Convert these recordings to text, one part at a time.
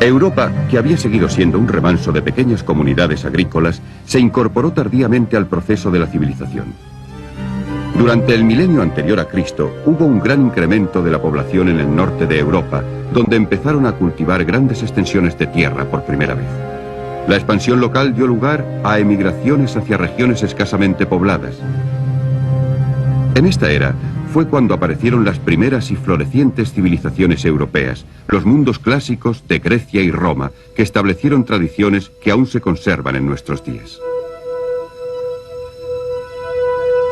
Europa, que había seguido siendo un remanso de pequeñas comunidades agrícolas, se incorporó tardíamente al proceso de la civilización. Durante el milenio anterior a Cristo, hubo un gran incremento de la población en el norte de Europa, donde empezaron a cultivar grandes extensiones de tierra por primera vez. La expansión local dio lugar a emigraciones hacia regiones escasamente pobladas. En esta era fue cuando aparecieron las primeras y florecientes civilizaciones europeas, los mundos clásicos de Grecia y Roma, que establecieron tradiciones que aún se conservan en nuestros días.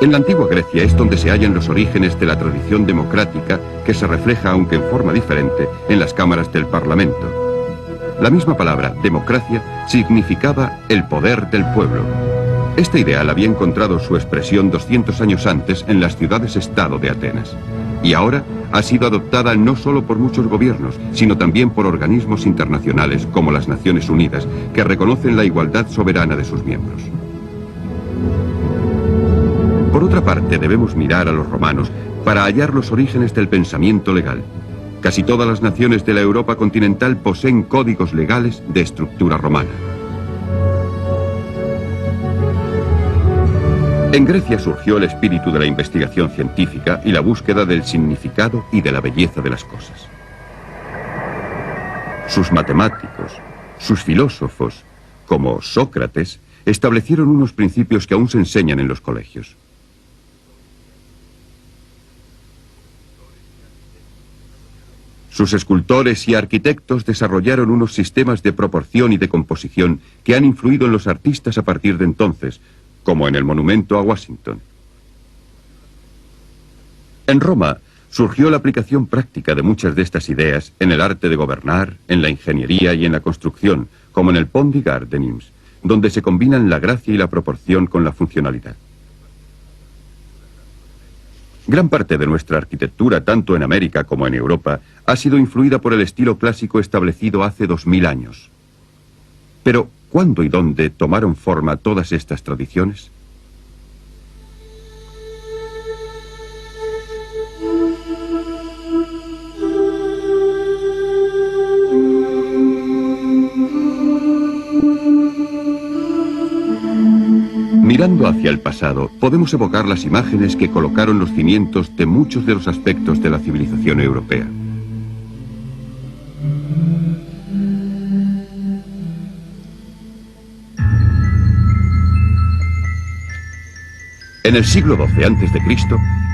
En la antigua Grecia es donde se hallan los orígenes de la tradición democrática que se refleja, aunque en forma diferente, en las cámaras del Parlamento. La misma palabra, democracia, significaba el poder del pueblo. Este ideal había encontrado su expresión 200 años antes en las ciudades-estado de Atenas. Y ahora ha sido adoptada no solo por muchos gobiernos, sino también por organismos internacionales como las Naciones Unidas, que reconocen la igualdad soberana de sus miembros. Por otra parte, debemos mirar a los romanos para hallar los orígenes del pensamiento legal. Casi todas las naciones de la Europa continental poseen códigos legales de estructura romana. En Grecia surgió el espíritu de la investigación científica y la búsqueda del significado y de la belleza de las cosas. Sus matemáticos, sus filósofos, como Sócrates, establecieron unos principios que aún se enseñan en los colegios. Sus escultores y arquitectos desarrollaron unos sistemas de proporción y de composición que han influido en los artistas a partir de entonces, como en el monumento a Washington. En Roma surgió la aplicación práctica de muchas de estas ideas en el arte de gobernar, en la ingeniería y en la construcción, como en el Pont du Gard de Nimes, donde se combinan la gracia y la proporción con la funcionalidad. Gran parte de nuestra arquitectura, tanto en América como en Europa, ha sido influida por el estilo clásico establecido hace 2000 años. Pero, ¿cuándo y dónde tomaron forma todas estas tradiciones? Mirando hacia el pasado, podemos evocar las imágenes que colocaron los cimientos de muchos de los aspectos de la civilización europea. En el siglo XII a.C.,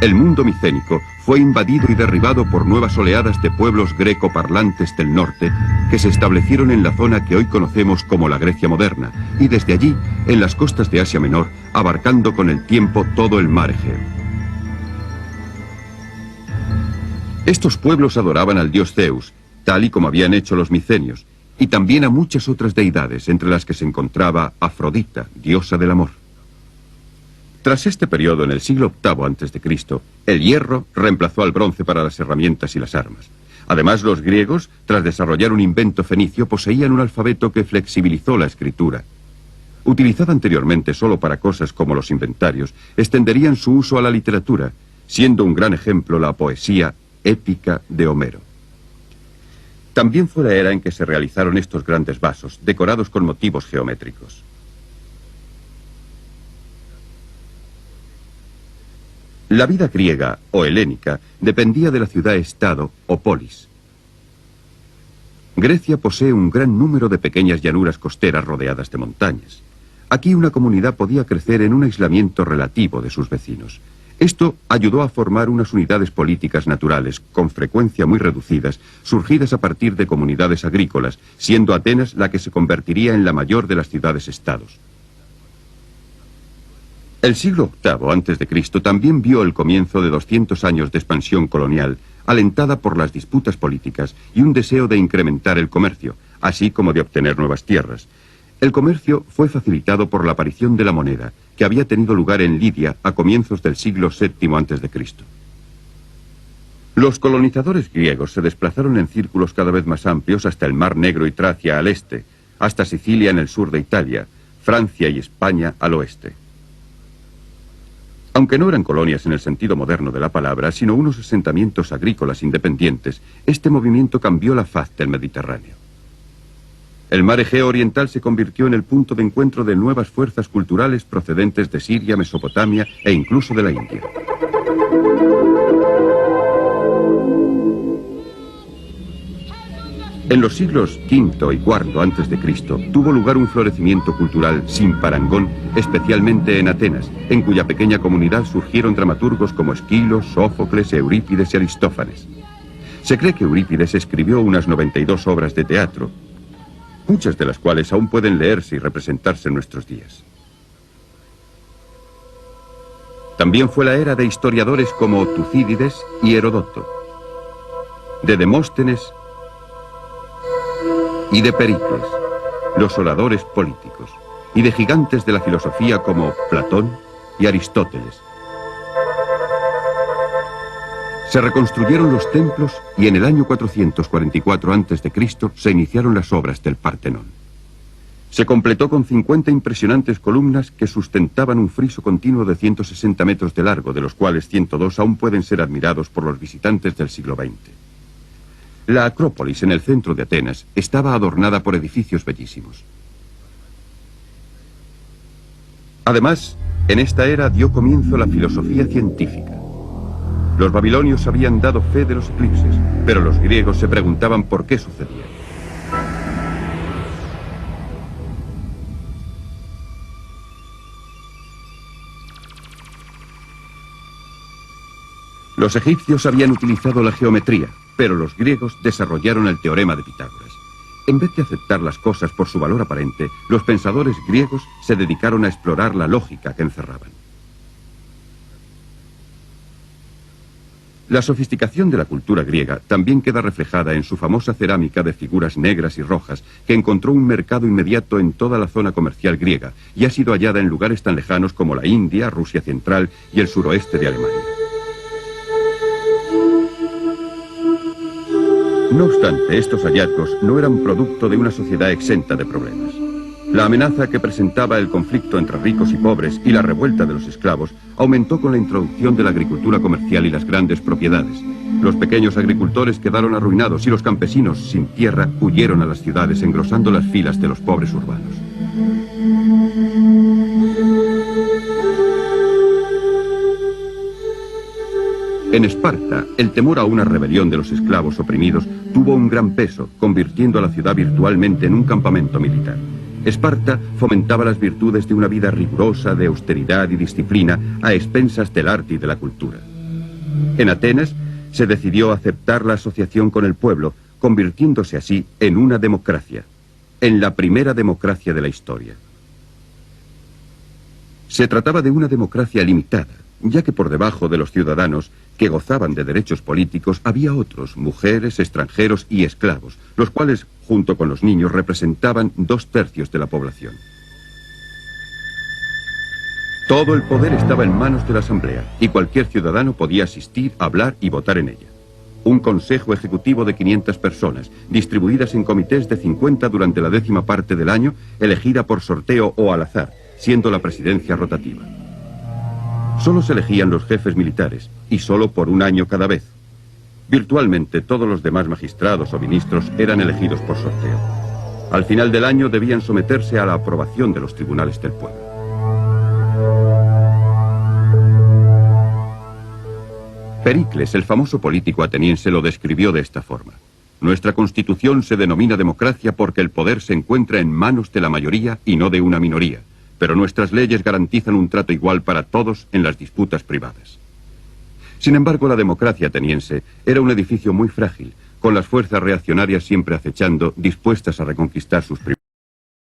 el mundo micénico fue invadido y derribado por nuevas oleadas de pueblos greco-parlantes del norte que se establecieron en la zona que hoy conocemos como la Grecia moderna, y desde allí en las costas de Asia Menor, abarcando con el tiempo todo el mar Egeo. Estos pueblos adoraban al dios Zeus, tal y como habían hecho los micenios, y también a muchas otras deidades, entre las que se encontraba Afrodita, diosa del amor. Tras este periodo, en el siglo VIII a.C., el hierro reemplazó al bronce para las herramientas y las armas. Además, los griegos, tras desarrollar un invento fenicio, poseían un alfabeto que flexibilizó la escritura. Utilizada anteriormente solo para cosas como los inventarios, extenderían su uso a la literatura, siendo un gran ejemplo la poesía épica de Homero. También fue la era en que se realizaron estos grandes vasos, decorados con motivos geométricos. La vida griega o helénica dependía de la ciudad-estado o polis. Grecia posee un gran número de pequeñas llanuras costeras rodeadas de montañas. Aquí una comunidad podía crecer en un aislamiento relativo de sus vecinos. Esto ayudó a formar unas unidades políticas naturales, con frecuencia muy reducidas, surgidas a partir de comunidades agrícolas, siendo Atenas la que se convertiría en la mayor de las ciudades-estados. El siglo VIII a.C. también vio el comienzo de 200 años de expansión colonial, alentada por las disputas políticas y un deseo de incrementar el comercio, así como de obtener nuevas tierras. El comercio fue facilitado por la aparición de la moneda, que había tenido lugar en Lidia a comienzos del siglo VII a.C. Los colonizadores griegos se desplazaron en círculos cada vez más amplios hasta el Mar Negro y Tracia al este, hasta Sicilia en el sur de Italia, Francia y España al oeste. Aunque no eran colonias en el sentido moderno de la palabra, sino unos asentamientos agrícolas independientes, este movimiento cambió la faz del Mediterráneo. El mar Egeo oriental se convirtió en el punto de encuentro de nuevas fuerzas culturales procedentes de Siria, Mesopotamia e incluso de la India. En los siglos V y IV a.C. tuvo lugar un florecimiento cultural sin parangón, especialmente en Atenas, en cuya pequeña comunidad surgieron dramaturgos como Esquilo, Sófocles, Eurípides y Aristófanes. Se cree que Eurípides escribió unas 92 obras de teatro, muchas de las cuales aún pueden leerse y representarse en nuestros días. También fue la era de historiadores como Tucídides y Herodoto, de Demóstenes y de Pericles, los oradores políticos, y de gigantes de la filosofía como Platón y Aristóteles. Se reconstruyeron los templos y en el año 444 a.C. se iniciaron las obras del Partenón. Se completó con 50 impresionantes columnas que sustentaban un friso continuo de 160 metros de largo, de los cuales 102 aún pueden ser admirados por los visitantes del siglo XX. La Acrópolis, en el centro de Atenas, estaba adornada por edificios bellísimos. Además, en esta era dio comienzo la filosofía científica. Los babilonios habían dado fe de los eclipses, pero los griegos se preguntaban por qué sucedían. Los egipcios habían utilizado la geometría, pero los griegos desarrollaron el teorema de Pitágoras. En vez de aceptar las cosas por su valor aparente, los pensadores griegos se dedicaron a explorar la lógica que encerraban. La sofisticación de la cultura griega también queda reflejada en su famosa cerámica de figuras negras y rojas, que encontró un mercado inmediato en toda la zona comercial griega y ha sido hallada en lugares tan lejanos como la India, Rusia central y el suroeste de Alemania. No obstante, estos hallazgos no eran producto de una sociedad exenta de problemas. La amenaza que presentaba el conflicto entre ricos y pobres y la revuelta de los esclavos aumentó con la introducción de la agricultura comercial y las grandes propiedades. Los pequeños agricultores quedaron arruinados y los campesinos sin tierra huyeron a las ciudades, engrosando las filas de los pobres urbanos. En Esparta, el temor a una rebelión de los esclavos oprimidos tuvo un gran peso, convirtiendo a la ciudad virtualmente en un campamento militar. Esparta fomentaba las virtudes de una vida rigurosa, de austeridad y disciplina, a expensas del arte y de la cultura. En Atenas se decidió aceptar la asociación con el pueblo, convirtiéndose así en una democracia, en la primera democracia de la historia. Se trataba de una democracia limitada, ya que por debajo de los ciudadanos que gozaban de derechos políticos había otros, mujeres, extranjeros y esclavos, los cuales, junto con los niños, representaban 2/3 de la población. Todo el poder estaba en manos de la Asamblea, y cualquier ciudadano podía asistir, hablar y votar en ella. Un consejo ejecutivo de 500 personas, distribuidas en comités de 50 durante la 10ª parte del año, elegida por sorteo o al azar, siendo la presidencia rotativa. Solo se elegían los jefes militares, y solo por un año cada vez. Virtualmente todos los demás magistrados o ministros eran elegidos por sorteo. Al final del año debían someterse a la aprobación de los tribunales del pueblo. Pericles, el famoso político ateniense, lo describió de esta forma: nuestra constitución se denomina democracia porque el poder se encuentra en manos de la mayoría y no de una minoría. Pero nuestras leyes garantizan un trato igual para todos en las disputas privadas. Sin embargo, la democracia ateniense era un edificio muy frágil, con las fuerzas reaccionarias siempre acechando, dispuestas a reconquistar sus privilegios.